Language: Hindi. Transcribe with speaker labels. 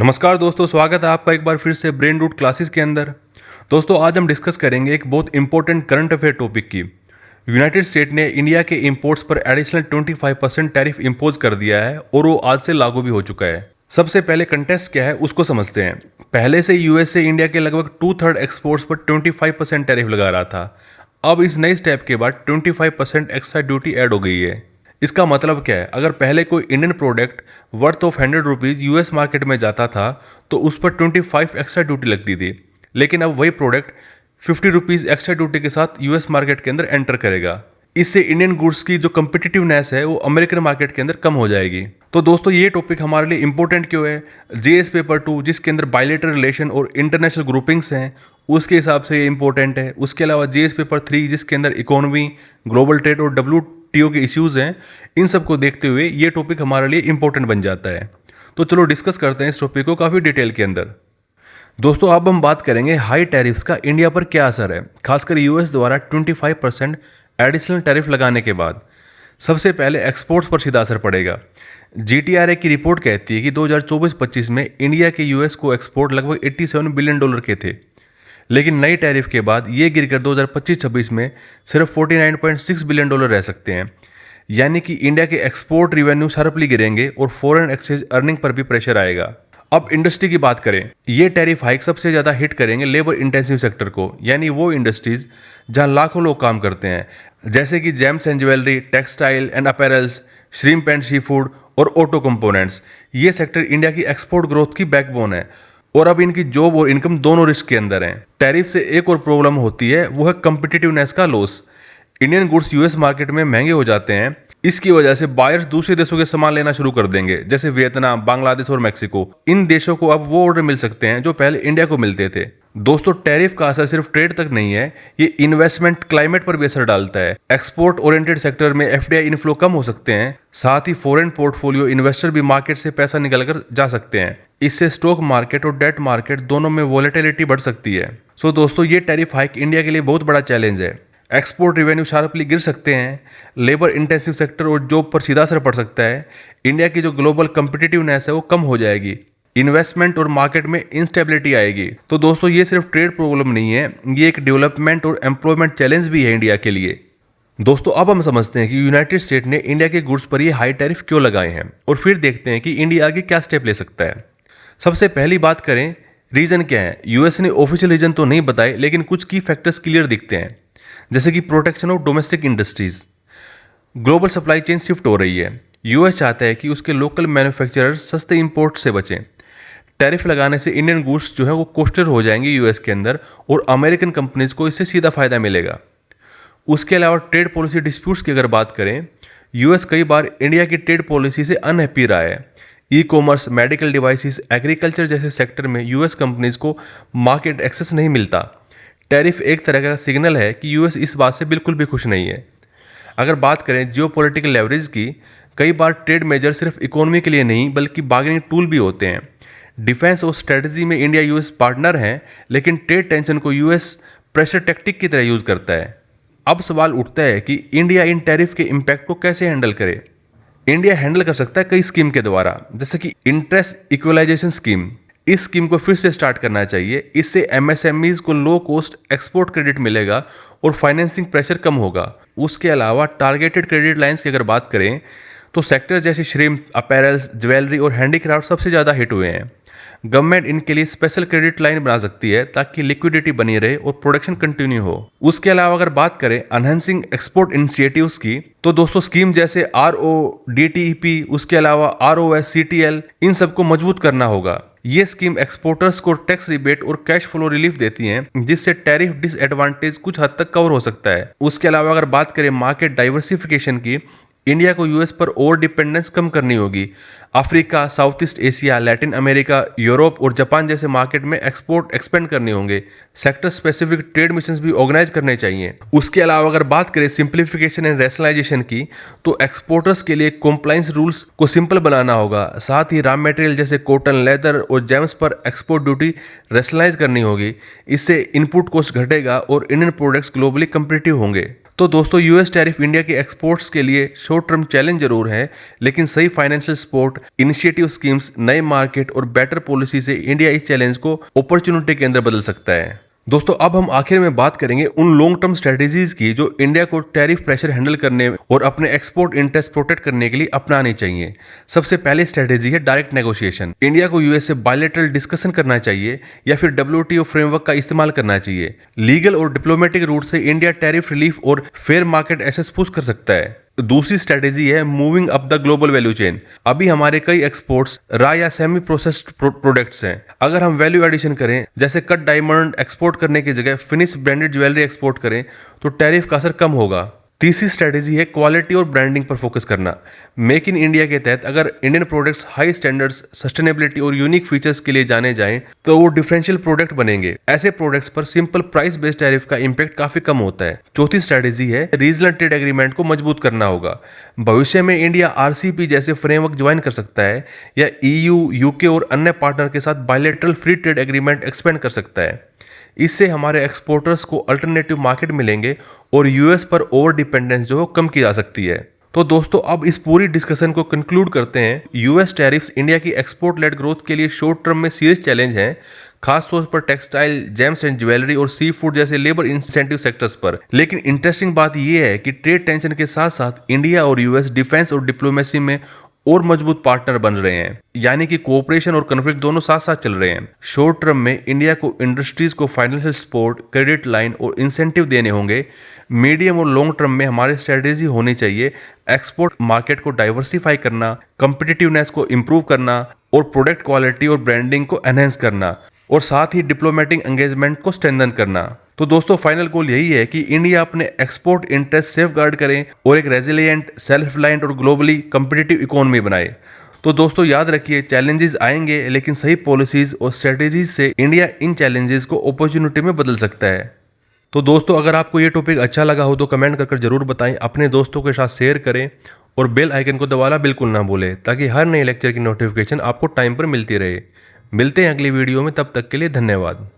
Speaker 1: नमस्कार दोस्तों, स्वागत है आपका एक बार फिर से ब्रेन रूट क्लासेस के अंदर। दोस्तों आज हम डिस्कस करेंगे एक बहुत इंपॉर्टेंट करंट अफेयर टॉपिक की। यूनाइटेड स्टेट ने इंडिया के इंपोर्ट्स पर एडिशनल 25% टैरिफ इम्पोज कर दिया है और वो आज से लागू भी हो चुका है। सबसे पहले कंटेस्ट क्या है उसको समझते हैं। पहले से यूएसए इंडिया के लगभग 2/3 एक्सपोर्ट्स पर 25% टैरिफ लगा रहा था। अब इस नई स्टेप के बाद 25% एक्स्ट्रा ड्यूटी ऐड हो गई है। इसका मतलब क्या है, अगर पहले कोई Indian product worth of 100 rupees US market में जाता था तो उस पर 25 एक्स्ट्रा ड्यूटी लगती थी, लेकिन अब वही प्रोडक्ट 50 रुपीज़ एक्स्ट्रा ड्यूटी के साथ यूएस मार्केट के अंदर एंटर करेगा। इससे इंडियन गुड्स की जो कम्पिटिटिवनेस है वो अमेरिकन मार्केट के अंदर कम हो जाएगी। तो दोस्तों ये टॉपिक हमारे लिए इंपॉर्टेंट क्यों है? जीएस पेपर 2 जिसके अंदर बायलेटरल रिलेशन और इंटरनेशनल ग्रुपिंग्स हैं उसके हिसाब से ये इंपॉर्टेंट है। उसके अलावा जीएस पेपर 3 जिसके अंदर इकोनॉमी, ग्लोबल ट्रेड और WTO के इश्यूज़ हैं, इन सब को देखते हुए ये टॉपिक हमारे लिए इंपॉर्टेंट बन जाता है। तो चलो डिस्कस करते हैं इस टॉपिक को काफ़ी डिटेल के अंदर। दोस्तों अब हम बात करेंगे हाई टैरिफ्स का इंडिया पर क्या असर है, खासकर यूएस द्वारा 25% एडिशनल टैरिफ लगाने के बाद। सबसे पहले एक्सपोर्ट्स पर सीधा असर पड़ेगा। GTRA की रिपोर्ट कहती है कि 2024-25 में इंडिया के यूएस को एक्सपोर्ट लगभग $87 बिलियन के थे, लेकिन नई टैरिफ के बाद ये गिरकर 2025-26 में सिर्फ $49.6 बिलियन रह सकते हैं। यानी कि इंडिया के एक्सपोर्ट रिवेन्यू शार्पली गिरेंगे और फॉरेन एक्सचेंज अर्निंग पर भी प्रेशर आएगा। अब इंडस्ट्री की बात करें, ये टैरिफ हाइक सबसे ज़्यादा हिट करेंगे लेबर इंटेंसिव सेक्टर को, यानी वो इंडस्ट्रीज जहां लाखों लोग काम करते हैं, जैसे कि gems and jewellery, textile and apparels, shrimp and seafood और ऑटो कंपोनेंट्स। ये सेक्टर इंडिया की एक्सपोर्ट ग्रोथ की बैकबोन है और अब इनकी जॉब और इनकम दोनों रिस्क के अंदर हैं। टैरिफ से एक और प्रॉब्लम होती है, वो है कम्पिटिटिवनेस का loss. Indian goods US market में महंगे हो जाते हैं, इसकी वजह से बायर्स दूसरे देशों के सामान लेना शुरू कर देंगे, जैसे वियतनाम, बांग्लादेश और मैक्सिको। इन देशों को अब वो ऑर्डर मिल सकते हैं जो पहले इंडिया को मिलते थे। दोस्तों टैरिफ का असर सिर्फ ट्रेड तक नहीं है, ये इन्वेस्टमेंट क्लाइमेट पर भी असर डालता है। एक्सपोर्ट ओरिएंटेड सेक्टर में FDI इनफ्लो कम हो सकते हैं, साथ ही फॉरेन पोर्टफोलियो इन्वेस्टर भी मार्केट से पैसा निकल कर जा सकते हैं। इससे स्टॉक मार्केट और डेट मार्केट दोनों में वॉलेटिलिटी बढ़ सकती है। सो दोस्तों ये टैरिफ हाइक इंडिया के लिए बहुत बड़ा चैलेंज है। एक्सपोर्ट रेवेन्यू शार्पली गिर सकते हैं, लेबर इंटेंसिव सेक्टर और जॉब पर सीधा असर पड़ सकता है, इंडिया की जो ग्लोबल कम्पिटिटिवनेस है वो कम हो जाएगी, इन्वेस्टमेंट और मार्केट में इंस्टेबिलिटी आएगी। तो दोस्तों ये सिर्फ ट्रेड प्रॉब्लम नहीं है, ये एक डेवलपमेंट और एम्प्लॉयमेंट चैलेंज भी है इंडिया के लिए। दोस्तों अब हम समझते हैं कि यूनाइटेड स्टेट ने इंडिया के गुड्स पर ये हाई टैरिफ क्यों लगाए हैं और फिर देखते हैं कि इंडिया आगे क्या स्टेप ले सकता है। सबसे पहली बात करें, रीजन क्या है। यूएस ने ऑफिशियल रीजन तो नहीं बताए, लेकिन कुछ की फैक्टर्स क्लियर दिखते हैं, जैसे कि protection of domestic industries. Global supply chain shift हो रही है। यूएस चाहता है कि उसके लोकल मैन्युफैक्चरर्स सस्ते इंपोर्ट से बचें। टैरिफ लगाने से इंडियन गुड्स जो है वो कोस्टेड हो जाएंगे यूएस के अंदर और अमेरिकन कंपनीज को इससे सीधा फायदा मिलेगा। उसके अलावा ट्रेड पॉलिसी डिस्प्यूट्स की अगर बात करें, यूएस कई बार इंडिया की ट्रेड पॉलिसी से अनहैप्पी रहा है। ई-कॉमर्स, मेडिकल डिवाइसेस, एग्रीकल्चर जैसे सेक्टर में यूएस कंपनीज को मार्केट एक्सेस नहीं मिलता। टैरिफ एक तरह का सिग्नल है कि यूएस इस बात से बिल्कुल भी खुश नहीं है। अगर बात करें जियोपॉलिटिकल लेवरेज की, कई बार ट्रेड मेजर सिर्फ इकोनॉमी के लिए नहीं बल्कि बार्गेनिंग टूल भी होते हैं। डिफेंस और स्ट्रेटजी में इंडिया यूएस पार्टनर हैं, लेकिन ट्रेड टेंशन को यूएस प्रेशर टैक्टिक की तरह यूज करता है। अब सवाल उठता है कि इंडिया इन टैरिफ के इम्पैक्ट को कैसे हैंडल करे। इंडिया हैंडल कर सकता है कई स्कीम के द्वारा, जैसे कि इंटरेस्ट इक्वलाइजेशन स्कीम। इस स्कीम को फिर से स्टार्ट करना चाहिए। इससे MSMEs को लो कॉस्ट एक्सपोर्ट क्रेडिट मिलेगा और फाइनेंसिंग प्रेशर कम होगा। उसके अलावा टारगेटेड क्रेडिट लाइंस की अगर बात करें तो सेक्टर जैसे श्रिम्प, अपैरल्स, ज्वेलरी और हैंडीक्राफ्ट सबसे ज़्यादा हिट हुए हैं। गवर्नमेंट इनके लिए स्पेशल क्रेडिट लाइन बना सकती है ताकि लिक्विडिटी बनी रहे और प्रोडक्शन कंटिन्यू हो। उसके अलावा अगर बात करें एनहांसिंग एक्सपोर्ट इनिशिएटिव्स की, तो दोस्तों स्कीम जैसे RODTEP, उसके अलावा ROSCTL, इन सबको मजबूत करना होगा। ये स्कीम एक्सपोर्टर्स को टैक्स रिबेट और कैश फ्लो रिलीफ देती हैं, जिससे टैरिफ डिसएडवांटेज कुछ हद तक कवर हो सकता है। उसके अलावा अगर बात करें मार्केट डाइवर्सिफिकेशन की, इंडिया को यूएस पर ओवर डिपेंडेंस कम करनी होगी। Africa, south east Asia, Latin America, Europe और जापान जैसे मार्केट में एक्सपोर्ट एक्सपेंड करने होंगे। सेक्टर स्पेसिफिक ट्रेड मिशंस भी ऑर्गेनाइज करने चाहिए। उसके अलावा अगर बात करें सिंप्लीफिकेशन एंड रैशनलाइजेशन की, तो एक्सपोर्टर्स के लिए कॉम्प्लाइंस रूल्स को सिंपल बनाना होगा। साथ ही रॉ मटेरियल जैसे कॉटन, लेदर और जेम्स पर एक्सपोर्ट ड्यूटी रैशनलाइज करनी होगी। इससे इनपुट कॉस्ट घटेगा और इंडियन प्रोडक्ट्स ग्लोबली कम्पिटिटिव होंगे। तो दोस्तों यूएस टैरिफ इंडिया के एक्सपोर्ट्स के लिए शॉर्ट टर्म चैलेंज जरूर है, लेकिन सही फाइनेंशियल सपोर्ट, इनिशिएटिव स्कीम्स, नए मार्केट और बेटर पॉलिसी से इंडिया इस चैलेंज को अपॉर्चुनिटी के अंदर बदल सकता है। दोस्तों अब हम आखिर में बात करेंगे उन लॉन्ग टर्म स्ट्रेटेजीज की जो इंडिया को टैरिफ प्रेशर हैंडल करने और अपने एक्सपोर्ट इंटरेस्ट प्रोटेक्ट करने के लिए अपनानी चाहिए। सबसे पहली स्ट्रेटेजी है डायरेक्ट नेगोशिएशन। इंडिया को यूएस से बायलैटरल डिस्कशन करना चाहिए या फिर डब्ल्यूटीओ फ्रेमवर्क का इस्तेमाल करना चाहिए। लीगल और डिप्लोमेटिक रूट से इंडिया टैरिफ रिलीफ और फेयर मार्केट एक्सेस पुश कर सकता है। दूसरी स्ट्रेटेजी है moving up the global value chain. अभी हमारे कई एक्सपोर्ट्स रॉ या सेमी प्रोसेस्ड प्रोडक्ट्स हैं। अगर हम वैल्यू एडिशन करें, जैसे कट डायमंड एक्सपोर्ट करने की जगह फिनिश ब्रांडेड ज्वेलरी एक्सपोर्ट करें, तो टैरिफ का असर कम होगा। तीसरी स्ट्रेटेजी है क्वालिटी और ब्रांडिंग पर फोकस करना। मेक इन इंडिया के तहत अगर Indian products high standards, sustainability और यूनिक फीचर्स के लिए जाने जाएं तो वो डिफरेंशियल प्रोडक्ट बनेंगे। ऐसे प्रोडक्ट्स पर सिंपल प्राइस बेस्ड टैरिफ का इंपैक्ट काफी कम होता है। चौथी स्ट्रेटेजी है रीजनल ट्रेड एग्रीमेंट को मजबूत करना होगा। भविष्य में इंडिया आरसीपी जैसे फ्रेमवर्क ज्वाइन कर सकता है या ईयू, यूके और अन्य पार्टनर के साथ bilateral free trade agreement expand कर सकता है। इससे हमारे एक्सपोर्टर्स को अल्टरनेटिव मार्केट मिलेंगे और यूएस पर ओवर डिपेंडेंस जो है कम की जा सकती है। तो दोस्तों अब इस पूरी डिस्कशन को कंक्लूड करते हैं। यूएस टैरिफ्स इंडिया की एक्सपोर्ट लेड ग्रोथ के लिए शॉर्ट टर्म में सीरियस चैलेंज हैं, खास तौर पर टेक्सटाइल, जेम्स एंड ज्वेलरी और सी फूड जैसे लेबर इंसेंटिव सेक्टर्स पर। लेकिन इंटरेस्टिंग बात यह है कि ट्रेड टेंशन के साथ साथ इंडिया और यूएस डिफेंस और डिप्लोमेसी में और मजबूत पार्टनर बन रहे हैं, यानी कि कोऑपरेशन और कॉन्फ्लिक्ट दोनों साथ साथ चल रहे हैं। शॉर्ट टर्म में इंडिया को इंडस्ट्रीज को फाइनेंशियल सपोर्ट, क्रेडिट लाइन और इंसेंटिव देने होंगे। मीडियम और लॉन्ग टर्म में हमारी स्ट्रेटेजी होनी चाहिए एक्सपोर्ट मार्केट को डाइवर्सिफाई करना, कॉम्पिटिटिवनेस को इंप्रूव करना और प्रोडक्ट क्वालिटी और ब्रांडिंग को एनहेंस करना, और साथ ही डिप्लोमेटिक एंगेजमेंट को स्ट्रेंथन करना। तो दोस्तों फाइनल गोल यही है कि इंडिया अपने एक्सपोर्ट इंटरेस्ट सेफगार्ड करें और एक रेजिलिएंट, सेल्फ रिलायंट और ग्लोबली कम्पिटिटिव इकोनॉमी बनाए। तो दोस्तों याद रखिए, चैलेंजेस आएंगे, लेकिन सही पॉलिसीज और स्ट्रेटेजीज से इंडिया इन चैलेंजेस को अपॉर्चुनिटी में बदल सकता है। तो दोस्तों अगर आपको ये टॉपिक अच्छा लगा हो तो कमेंट कर जरूर बताएं, अपने दोस्तों के साथ शेयर करें और बेल आइकन को दबाना बिल्कुल ना भूलें, ताकि हर नए लेक्चर की नोटिफिकेशन आपको टाइम पर मिलती रहे। मिलते हैं अगली वीडियो में, तब तक के लिए धन्यवाद।